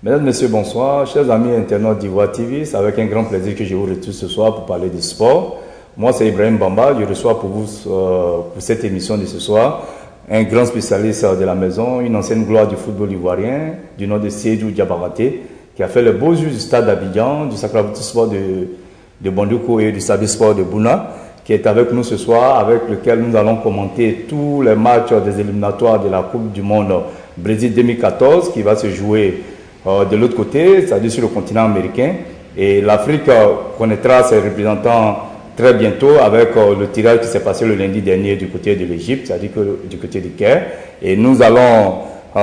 Mesdames, Messieurs, bonsoir. Chers amis internautes d'Ivoire TV, c'est avec un grand plaisir que je vous retrouve ce soir pour parler de sport. Moi, c'est Ibrahim Bamba. Je reçois pour vous, pour cette émission de ce soir, un grand spécialiste de la maison, une ancienne gloire du football ivoirien, du nom de Seydou Diabaté, qui a fait le beau jeu du stade d'Abidjan, du Sacramento Sport de Bandoukou et du Stade Sport de Bouna, qui est avec nous ce soir, avec lequel nous allons commenter tous les matchs des éliminatoires de la Coupe du Monde Brésil 2014, qui va se jouer de l'autre côté, c'est-à-dire sur le continent américain. Et l'Afrique connaîtra ses représentants très bientôt avec le tirage qui s'est passé le lundi dernier du côté de l'Égypte, c'est-à-dire du côté du Caire. Et nous allons,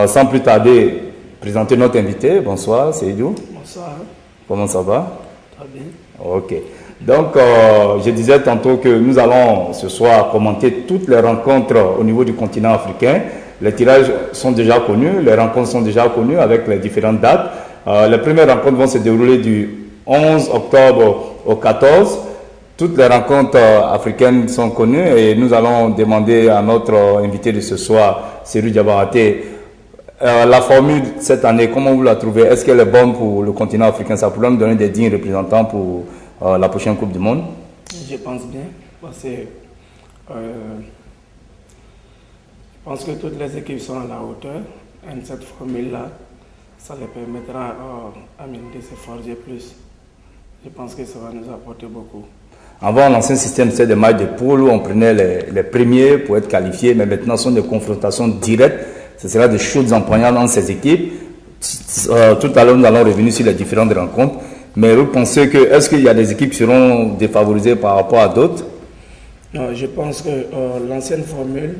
sans plus tarder, présenter notre invité. Bonsoir, Seydou. Bonsoir. Comment ça va? Très bien. Ok. Donc, je disais tantôt que nous allons ce soir commenter toutes les rencontres au niveau du continent africain. Les tirages sont déjà connus, les rencontres sont déjà connues avec les différentes dates. Les premières rencontres vont se dérouler du 11 octobre au 14. Toutes les rencontres africaines sont connues et nous allons demander à notre invité de ce soir, Seydou Diabaté, la formule cette année, comment vous la trouvez? Est-ce qu'elle est bonne pour le continent africain? Ça pourrait nous donner des dignes représentants pour la prochaine Coupe du Monde? Je pense bien, parce que je pense que toutes les équipes sont à la hauteur. Et cette formule-là, ça les permettra de se forger plus. Je pense que ça va nous apporter beaucoup. Avant, l'ancien système, c'était des matchs de poule où on prenait les premiers pour être qualifiés, mais maintenant, ce sont des confrontations directes. Ce sera des chaudes empoignades entre ces équipes. Tout à l'heure, nous allons revenir sur les différentes rencontres. Mais vous pensez que, est-ce qu'il y a des équipes qui seront défavorisées par rapport à d'autres? Non, je pense que l'ancienne formule,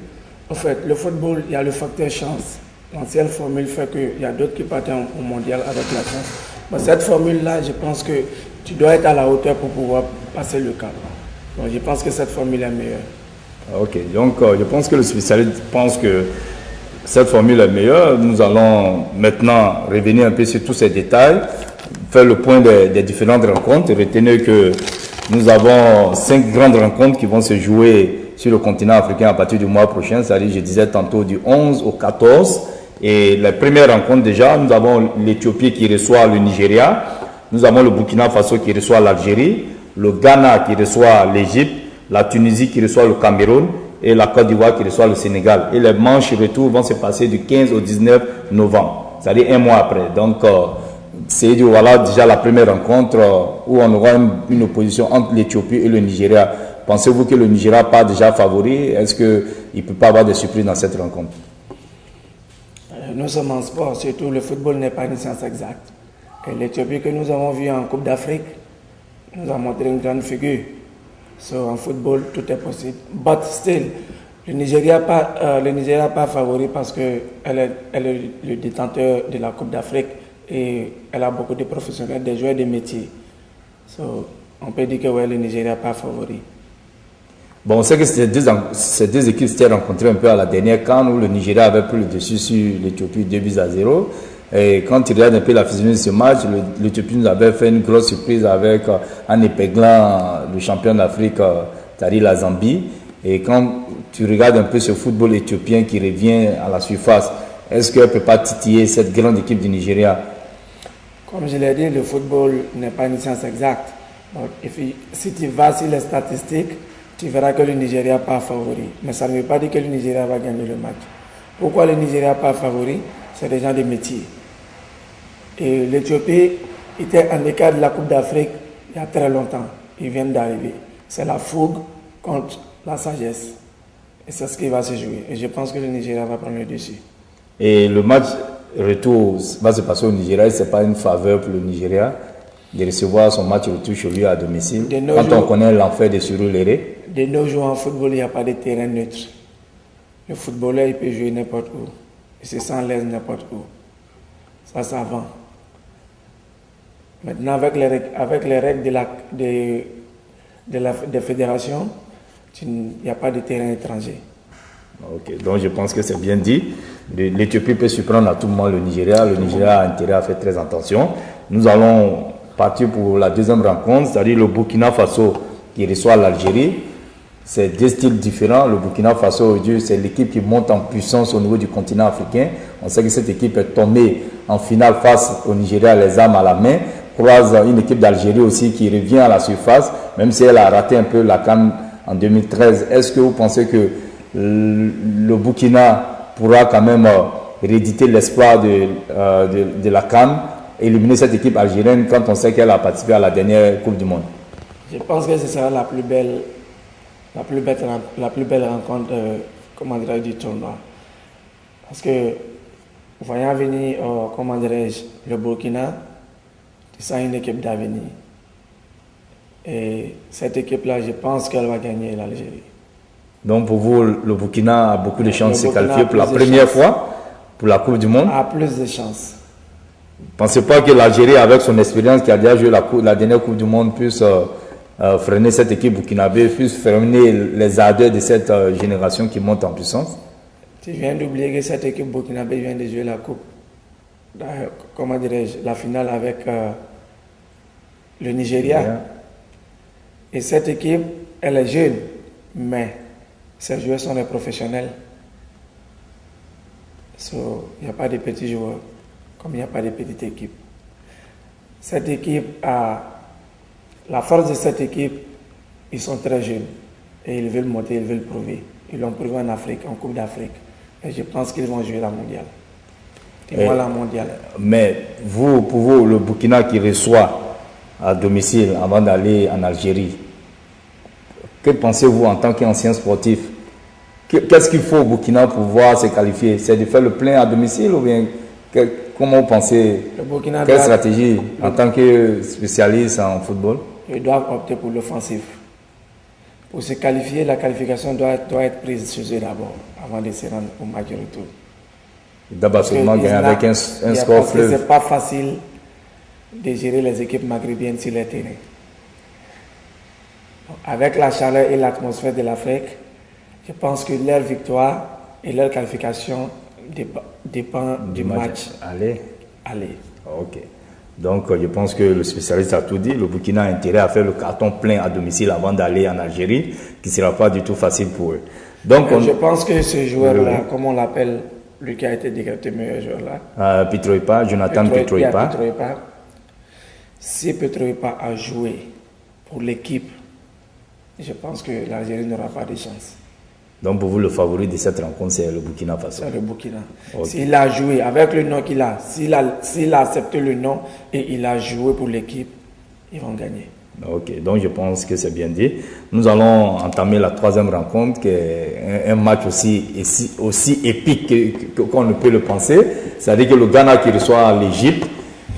en fait, le football, il y a le facteur chance. L'ancienne formule fait qu'il y a d'autres qui partent au mondial avec la chance. Mais cette formule-là, je pense que tu dois être à la hauteur pour pouvoir passer le cap. Donc, je pense que cette formule est meilleure. Ok, donc je pense que le spécialiste pense que cette formule est meilleure. Nous allons maintenant revenir un peu sur tous ces détails, faire le point des différentes rencontres. Retenez que nous avons 5 grandes rencontres qui vont se jouer sur le continent africain à partir du mois prochain, c'est-à-dire, je disais tantôt, du 11 au 14. Et les premières rencontres déjà, nous avons l'Éthiopie qui reçoit le Nigeria, nous avons le Burkina Faso qui reçoit l'Algérie, le Ghana qui reçoit l'Égypte, la Tunisie qui reçoit le Cameroun et la Côte d'Ivoire qui reçoit le Sénégal. Et les manches retour vont se passer du 15 au 19 novembre, c'est-à-dire un mois après. Donc, c'est voilà déjà la première rencontre où on aura une opposition entre l'Éthiopie et le Nigeria. Pensez-vous que le Nigeria part déjà favori? Est-ce qu'il ne peut pas avoir des surprises dans cette rencontre? Nous sommes en sport, surtout le football n'est pas une science exacte. Et l'Éthiopie que nous avons vue en Coupe d'Afrique nous a montré une grande figure. En football, tout est possible. But still, le Nigeria pas favori parce qu'elle est le détenteur de la Coupe d'Afrique et elle a beaucoup de professionnels, des joueurs de métier. On peut dire que ouais, le Nigeria pas favori. Bon, on sait que ces deux équipes s'étaient rencontrées un peu à la dernière CAN où le Nigeria avait pris le dessus sur l'Éthiopie 2-0. Et quand tu regardes un peu la physionomie de ce match, l'Éthiopie nous avait fait une grosse surprise en épinglant le champion d'Afrique, c'est-à-dire la Zambie. Et quand tu regardes un peu ce football éthiopien qui revient à la surface, est-ce qu'elle ne peut pas titiller cette grande équipe du Nigeria? Comme je l'ai dit, le football n'est pas une science exacte. Donc, si tu vas sur les statistiques, tu verras que le Nigeria n'est pas favori. Mais ça ne veut pas dire que le Nigeria va gagner le match. Pourquoi le Nigeria n'est pas favori? C'est des gens de métier. Et l'Éthiopie était en écart de la Coupe d'Afrique il y a très longtemps. Ils viennent d'arriver. C'est la fougue contre la sagesse. Et c'est ce qui va se jouer. Et je pense que le Nigeria va prendre le dessus. Et le match retour va se passer au Nigeria. Ce n'est pas une faveur pour le Nigeria de recevoir son match retour chez lui à domicile. Quand on connaît l'enfer de Surulere. De nos jours en football, il n'y a pas de terrain neutre. Le footballeur, il peut jouer n'importe où. Il se sent l'aise n'importe où. Ça va. Maintenant, avec les règles des fédérations, il n'y a pas de terrain étranger. Ok, donc je pense que c'est bien dit. L'Éthiopie peut surprendre à tout moment le Nigeria. Le Nigeria a intérêt à faire très attention. Nous allons partir pour la deuxième rencontre, c'est-à-dire le Burkina Faso qui reçoit l'Algérie. c'est deux styles différents. Le Burkina Faso, aujourd'hui, c'est l'équipe qui monte en puissance au niveau du continent africain. On sait que cette équipe est tombée en finale face au Nigeria, les armes à la main. Croise une équipe d'Algérie aussi qui revient à la surface, même si elle a raté un peu la CAN en 2013. Est-ce que vous pensez que le Burkina pourra quand même rééditer l'espoir de la CAN, éliminer cette équipe algérienne quand on sait qu'elle a participé à la dernière Coupe du Monde? Je pense que ce sera la plus belle rencontre du tournoi. Parce que, voyant venir, le Burkina, c'est une équipe d'avenir. Et cette équipe-là, je pense qu'elle va gagner l'Algérie. Donc pour vous, le Burkina a beaucoup de chances de se qualifier pour la première fois pour la Coupe du Monde? A plus de chances. Pensez pas que l'Algérie, avec son expérience, qui a déjà joué la dernière Coupe du Monde, puisse freiner cette équipe burkinabé, puisse freiner les ardeurs de cette génération qui monte en puissance? Tu viens d'oublier que cette équipe burkinabé vient de jouer la Coupe. La finale avec le Nigeria. Yeah. Et cette équipe, elle est jeune, mais ses joueurs sont des professionnels. Il n'y a pas de petits joueurs, comme il n'y a pas de petites équipes. Cette équipe la force de cette équipe, ils sont très jeunes et ils veulent monter, ils veulent prouver. Ils l'ont prouvé en Afrique, en Coupe d'Afrique. Et je pense qu'ils vont jouer la mondiale. La mondiale. Mais pour vous, le Burkina qui reçoit à domicile avant d'aller en Algérie, que pensez-vous en tant qu'ancien sportif? Qu'est-ce qu'il faut au Burkina pour pouvoir se qualifier? C'est de faire le plein à domicile ou bien comment vous pensez? Quelle stratégie en tant que spécialiste en football? Ils doivent opter pour l'offensif. Pour se qualifier, la qualification doit être prise chez eux d'abord, avant de se rendre au match de retour. D'abord seulement gagner avec un score fleuve. Ce n'est pas facile de gérer les équipes maghrébiennes sur les terrains. Avec la chaleur et l'atmosphère de l'Afrique, je pense que leur victoire et leur qualification dépend du match. Allez. Ok. Donc, je pense que le spécialiste a tout dit. Le Burkina a intérêt à faire le carton plein à domicile avant d'aller en Algérie, qui ne sera pas du tout facile pour eux. Donc, je pense que ce joueur-là, comme on l'appelle, lui qui a été décrété meilleur joueur-là, Jonathan Petroipa. Si Petroipa a joué pour l'équipe, je pense que l'Algérie n'aura pas de chance. Donc pour vous, le favori de cette rencontre, c'est le Burkina Faso? C'est le Burkina. Okay. S'il a joué avec le nom qu'il a, s'il a accepté le nom et il a joué pour l'équipe, ils vont gagner. Ok, donc je pense que c'est bien dit. Nous allons entamer la troisième rencontre, qui est un match aussi épique qu'on ne peut le penser. C'est-à-dire que le Ghana qui reçoit l'Égypte.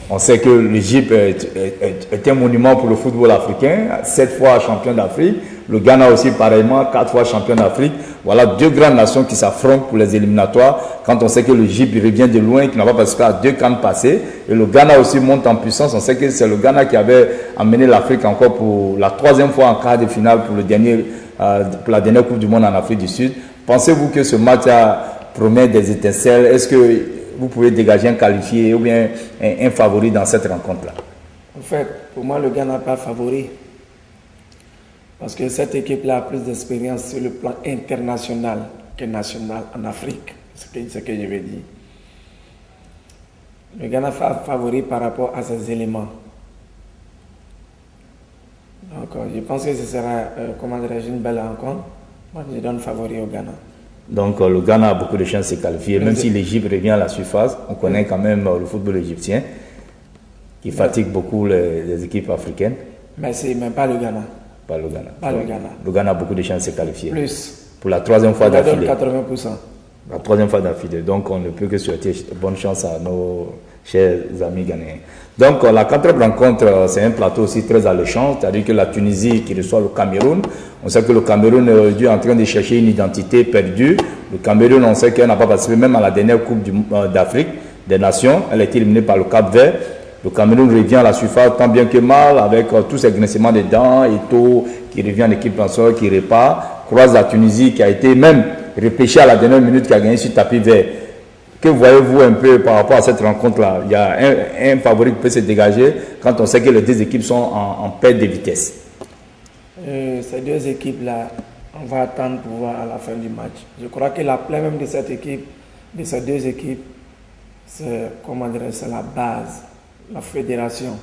On sait que l'Égypte est un monument pour le football africain, 7 fois champion d'Afrique. Le Ghana aussi, pareillement, 4 fois champion d'Afrique. Voilà deux grandes nations qui s'affrontent pour les éliminatoires. Quand on sait que l'Égypte revient de loin, qui n'a pas participé à 2 CAN passées. Et le Ghana aussi monte en puissance. On sait que c'est le Ghana qui avait amené l'Afrique encore pour la 3e fois en quart de finale pour la dernière Coupe du Monde en Afrique du Sud. Pensez-vous que ce match promet des étincelles? Est-ce que vous pouvez dégager un qualifié ou bien un favori dans cette rencontre-là? En fait, pour moi, le Ghana n'est pas favori. Parce que cette équipe-là a plus d'expérience sur le plan international que national en Afrique. C'est ce que je veux dire. Le Ghana est favori par rapport à ses éléments. Donc, je pense que ce sera une belle rencontre. Moi, je donne favori au Ghana. Donc le Ghana a beaucoup de chances de se qualifier, même si l'Égypte revient à la surface. On connaît quand même le football égyptien qui fatigue beaucoup les équipes africaines. Mais c'est même pas le Ghana. Pas le Ghana. Pas le Ghana. Le Ghana a beaucoup de chances de se qualifier. Plus. Pour la 3e fois d'affilée. 80%. La 3e fois d'affilée. Donc on ne peut que souhaiter bonne chance à nos chers amis ghanéens. Donc la 4e rencontre, c'est un plateau aussi très alléchant, c'est-à-dire que la Tunisie qui reçoit le Cameroun. On sait que le Cameroun est aujourd'hui en train de chercher une identité perdue. Le Cameroun, on sait qu'elle n'a pas participé même à la dernière Coupe d'Afrique des Nations. Elle a été éliminée par le Cap-Vert. Le Cameroun revient à la surface tant bien que mal avec tous ces grincements de dents, Eto'o qui revient en équipe nationale, qui répare, croise la Tunisie qui a été même repêchée à la dernière minute, qui a gagné sur tapis vert. Que voyez-vous un peu par rapport à cette rencontre-là? Il y a un favori qui peut se dégager quand on sait que les deux équipes sont en perte de vitesse. Ces deux équipes-là, On va attendre pour voir à la fin du match. Je crois que la plaie même de cette équipe, de ces deux équipes, c'est la base, la fédération.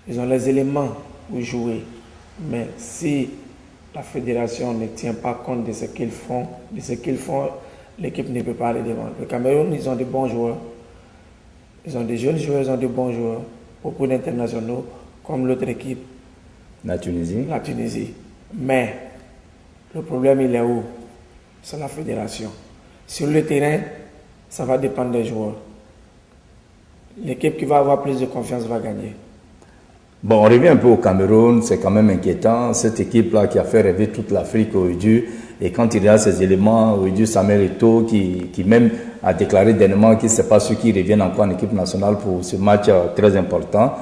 Ils ont les éléments pour jouer. Mais si la fédération ne tient pas compte de ce qu'ils font, l'équipe ne peut pas aller devant. Le Cameroun, ils ont des bons joueurs. Ils ont des jeunes joueurs, ils ont des bons joueurs. Beaucoup d'internationaux, comme l'autre équipe. La Tunisie. La Tunisie. Mais le problème, il est où? C'est la fédération. Sur le terrain, ça va dépendre des joueurs. L'équipe qui va avoir plus de confiance va gagner. Bon, on revient un peu au Cameroun, c'est quand même inquiétant. Cette équipe-là qui a fait rêver toute l'Afrique au Udu, et quand il y a ces éléments, au Udu Samuel Eto'o, qui même a déclaré dernièrement que ce n'est pas ceux qui reviennent encore en équipe nationale pour ce match très important,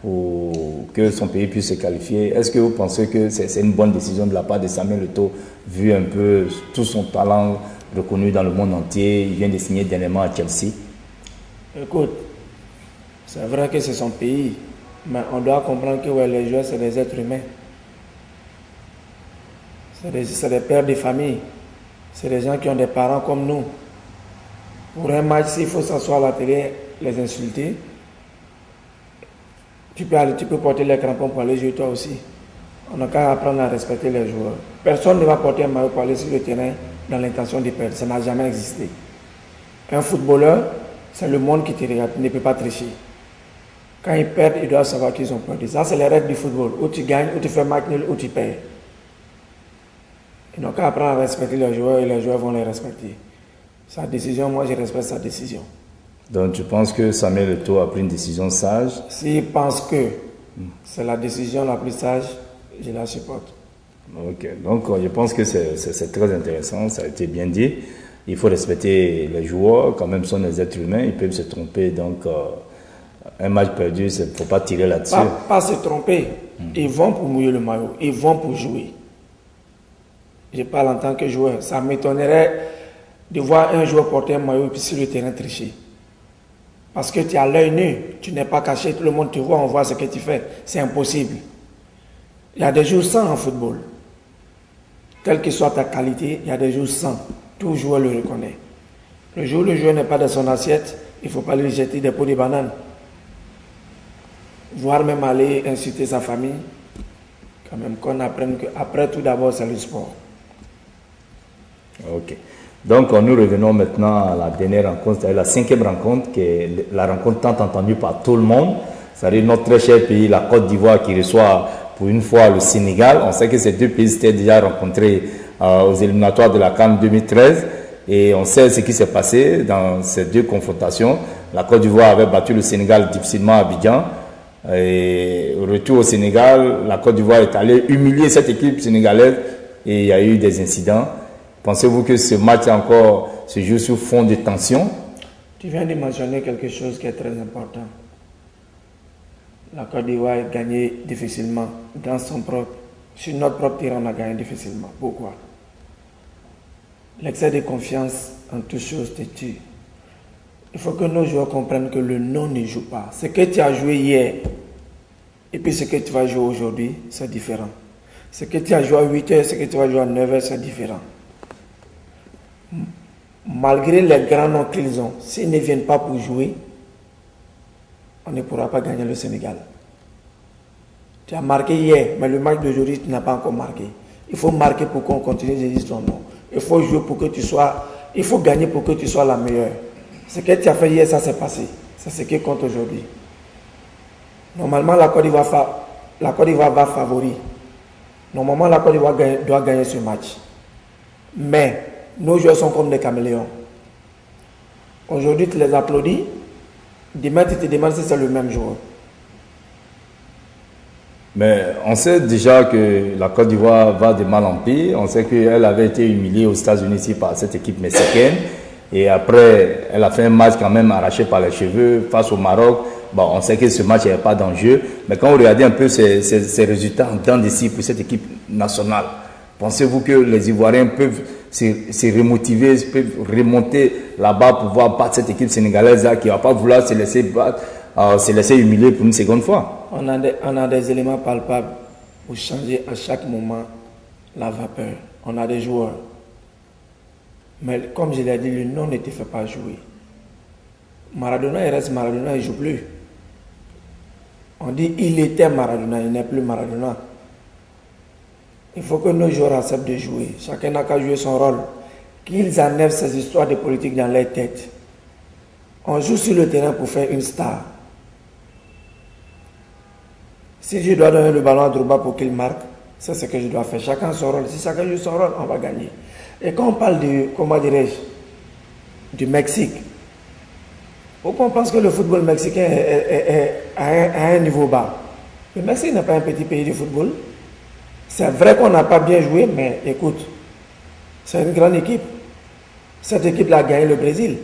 pour que son pays puisse se qualifier. Est-ce que vous pensez que c'est une bonne décision de la part de Samuel Eto'o, vu un peu tout son talent reconnu dans le monde entier? Il vient de signer dernièrement à Chelsea. Écoute, c'est vrai que c'est son pays. Mais on doit comprendre que les joueurs, c'est des êtres humains. C'est des pères de famille. C'est des gens qui ont des parents comme nous. Pour un match, s'il faut s'asseoir à la télé, les insulter, tu peux porter les crampons pour aller jouer toi aussi. On n'a qu'à apprendre à respecter les joueurs. Personne ne va porter un maillot pour aller sur le terrain dans l'intention de perdre. Ça n'a jamais existé. Un footballeur, c'est le monde qui te regarde. Il ne peut pas tricher. Quand ils perdent, ils doivent savoir qu'ils ont perdu. Ça, c'est les règles du football. Ou tu gagnes, ou tu fais match nul, ou tu perds. Ils n'ont qu'à apprendre à respecter les joueurs et les joueurs vont les respecter. Sa décision, moi, je respecte sa décision. Donc, tu penses que Samuel Eto'o a pris une décision sage? S'il pense que c'est la décision la plus sage, je la supporte. Ok, donc je pense que c'est très intéressant, ça a été bien dit. Il faut respecter les joueurs, quand même, sont des êtres humains, ils peuvent se tromper, donc... un match perdu, il ne faut pas tirer là-dessus. Pas se tromper. Ils vont pour mouiller le maillot. Ils vont pour jouer. Je parle en tant que joueur. Ça m'étonnerait de voir un joueur porter un maillot et puis sur le terrain tricher. Parce que tu as l'œil nu. Tu n'es pas caché. Tout le monde te voit. On voit ce que tu fais. C'est impossible. Il y a des jours sans en football. Quelle que soit ta qualité, il y a des jours sans. Tout joueur le reconnaît. Le jour où le joueur n'est pas dans son assiette, il ne faut pas lui jeter des pots de banane. Voire même aller insulter sa famille, quand même qu'on apprenne qu'après tout d'abord c'est le sport. Ok. Donc nous revenons maintenant à la dernière rencontre, c'est la 5e rencontre, qui est la rencontre tant entendue par tout le monde. C'est-à-dire notre très cher pays, la Côte d'Ivoire, qui reçoit pour une fois le Sénégal. On sait que ces deux pays s'étaient déjà rencontrés aux éliminatoires de la CAN 2013. Et on sait ce qui s'est passé dans ces deux confrontations. La Côte d'Ivoire avait battu le Sénégal difficilement à Abidjan. Et au retour au Sénégal, la Côte d'Ivoire est allée humilier cette équipe sénégalaise et il y a eu des incidents. Pensez-vous que ce match encore se joue sous fond de tension? Tu viens de mentionner quelque chose qui est très important. La Côte d'Ivoire a gagné difficilement sur notre propre terrain, on a gagné difficilement. Pourquoi? L'excès de confiance en toute chose te tue. Il faut que nos joueurs comprennent que le nom ne joue pas. Ce que tu as joué hier et puis ce que tu vas jouer aujourd'hui, c'est différent. Ce que tu as joué à 8 heures, ce que tu vas jouer à 9 heures, c'est différent. Malgré les grands noms qu'ils ont, s'ils ne viennent pas pour jouer, on ne pourra pas gagner le Sénégal. Tu as marqué hier, mais le match d'aujourd'hui, tu n'as pas encore marqué. Il faut marquer pour qu'on continue de dire ton nom. Il faut jouer pour que tu sois... Il faut gagner pour que tu sois la meilleure. Ce que tu as fait hier, ça s'est passé. C'est ce qui compte aujourd'hui. Normalement, la Côte d'Ivoire va favori. Normalement, la Côte d'Ivoire doit gagner ce match. Mais nos joueurs sont comme des caméléons. Aujourd'hui, tu les applaudis. Demain, tu te demandes si c'est le même joueur. Mais on sait déjà que la Côte d'Ivoire va de mal en pire. On sait qu'elle avait été humiliée aux États-Unis ici par cette équipe mexicaine. Et après, elle a fait un match quand même arraché par les cheveux face au Maroc. Bon, on sait que ce match n'est pas d'enjeu. Mais quand vous regardez un peu ces résultats en temps d'ici pour cette équipe nationale, pensez-vous que les Ivoiriens peuvent se remotiver, peuvent remonter là-bas pour pouvoir battre cette équipe sénégalaise qui ne va pas vouloir se laisser battre, se laisser humilier pour une seconde fois? On a des éléments palpables pour changer à chaque moment la vapeur. on a des joueurs. Mais comme je l'ai dit, le nom ne te fait pas jouer. Maradona, il reste Maradona, il ne joue plus. On dit il était Maradona, il n'est plus Maradona. Il faut que nos joueurs acceptent de jouer. Chacun n'a qu'à jouer son rôle. Qu'ils enlèvent ces histoires de politique dans leur tête. On joue sur le terrain pour faire une star. Si je dois donner le ballon à Drogba pour qu'il marque, c'est ce que je dois faire. Chacun son rôle. Si chacun joue son rôle, on va gagner. Et quand on parle de, comment dirais-je, du Mexique, pourquoi on pense que le football mexicain est à un niveau bas? Le Mexique n'est pas un petit pays de football. C'est vrai qu'on n'a pas bien joué, mais écoute, c'est une grande équipe. Cette équipe-là a gagné le Brésil,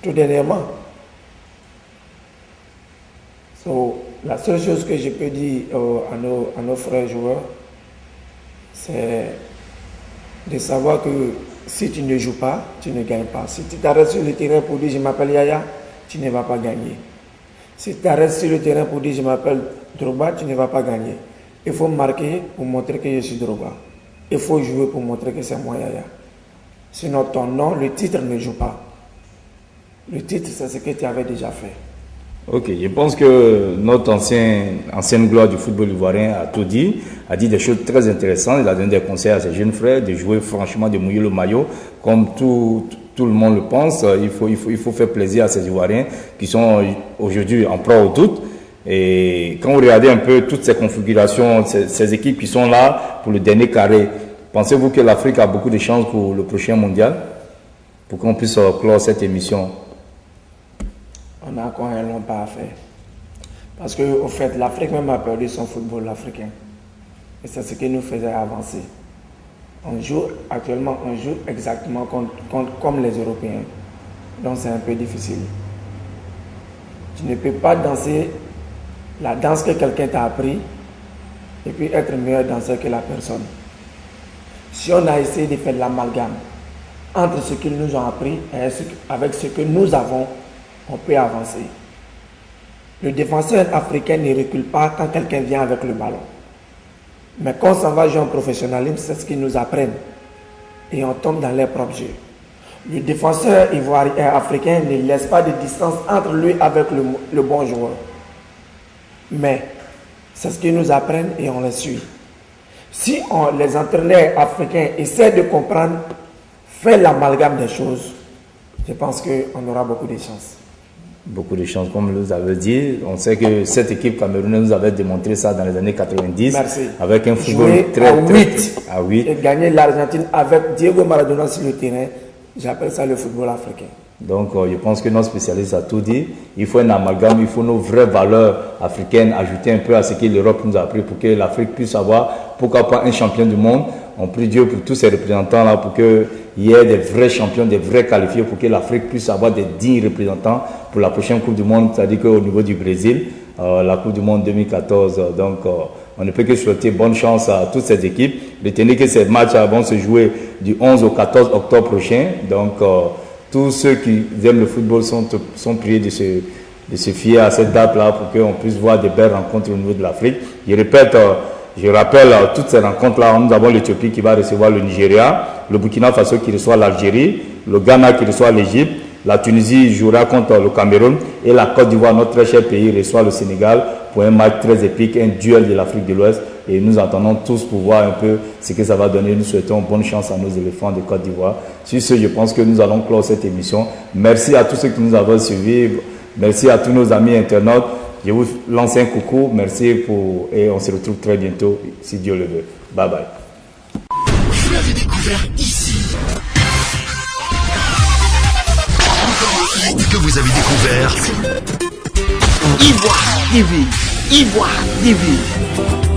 tout dernièrement. La seule chose que je peux dire à nos frères joueurs, c'est de savoir que si tu ne joues pas, tu ne gagnes pas. Si tu t'arrêtes sur le terrain pour dire je m'appelle Yaya, tu ne vas pas gagner. Si tu t'arrêtes sur le terrain pour dire je m'appelle Drogba, tu ne vas pas gagner. Il faut marquer pour montrer que je suis Drogba. Il faut jouer pour montrer que c'est moi Yaya. Sinon ton nom, le titre ne joue pas. Le titre, c'est ce que tu avais déjà fait. Ok, je pense que notre ancienne gloire du football ivoirien a tout dit, a dit des choses très intéressantes. Il a donné des conseils à ses jeunes frères de jouer franchement, de mouiller le maillot, comme tout le monde le pense. Il faut faire plaisir à ces Ivoiriens qui sont aujourd'hui en proie au doute. Et quand vous regardez un peu toutes ces configurations, ces équipes qui sont là pour le dernier carré, pensez-vous que l'Afrique a beaucoup de chances pour le prochain mondial, pour qu'on puisse clore cette émission? On a encore un long pas à faire. Parce qu'au fait, l'Afrique même a perdu son football africain. Et c'est ce qui nous faisait avancer. Actuellement, on joue exactement comme les Européens. Donc c'est un peu difficile. Tu ne peux pas danser la danse que quelqu'un t'a appris et puis être meilleur danseur que la personne. Si on a essayé de faire l'amalgame entre ce qu'ils nous ont appris et avec ce que nous avons, on peut avancer. Le défenseur africain ne recule pas quand quelqu'un vient avec le ballon. Mais quand on s'en va jouer en professionnalisme, c'est ce qu'ils nous apprennent. Et on tombe dans leur propre jeu. Le défenseur ivoirien africain ne laisse pas de distance entre lui avec le bon joueur. Mais c'est ce qu'ils nous apprennent et on les suit. Si les entraîneurs africains essaient de comprendre, faire l'amalgame des choses, je pense qu'on aura beaucoup de chances. Beaucoup de chances, comme vous avez dit. On sait que cette équipe camerounaise nous avait démontré ça dans les années 90. Merci. Avec un football jouer très à 8 et gagner l'Argentine avec Diego Maradona sur le terrain. J'appelle ça le football africain. Donc, je pense que notre spécialiste a tout dit. Il faut un amalgame, il faut nos vraies valeurs africaines ajouter un peu à ce que l'Europe nous a appris pour que l'Afrique puisse avoir, pourquoi pas, un champion du monde. On prie Dieu pour tous ces représentants-là, pour qu'il y ait des vrais champions, des vrais qualifiés, pour que l'Afrique puisse avoir des dignes représentants pour la prochaine Coupe du Monde, c'est-à-dire qu'au niveau du Brésil, la Coupe du Monde 2014. Donc, on ne peut que souhaiter bonne chance à toutes ces équipes. Retenez que ces matchs vont se jouer du 11 au 14 octobre prochain. Donc, tous ceux qui aiment le football sont priés de se fier à cette date-là pour qu'on puisse voir des belles rencontres au niveau de l'Afrique. Je rappelle toutes ces rencontres-là. Nous avons l'Éthiopie qui va recevoir le Nigeria, le Burkina Faso qui reçoit l'Algérie, le Ghana qui reçoit l'Égypte, la Tunisie jouera contre le Cameroun et la Côte d'Ivoire, notre très cher pays, reçoit le Sénégal pour un match très épique, un duel de l'Afrique de l'Ouest. Et nous attendons tous pour voir un peu ce que ça va donner. Nous souhaitons bonne chance à nos éléphants de Côte d'Ivoire. Sur ce, je pense que nous allons clore cette émission. Merci à tous ceux qui nous avaient suivis. Merci à tous nos amis internautes. Je vous lance un coucou. Merci et on se retrouve très bientôt, si Dieu le veut. Bye bye. Vous l'avez découvert ici. Encore un hit que vous avez découvert. Ivoire TV. Ivoire TV.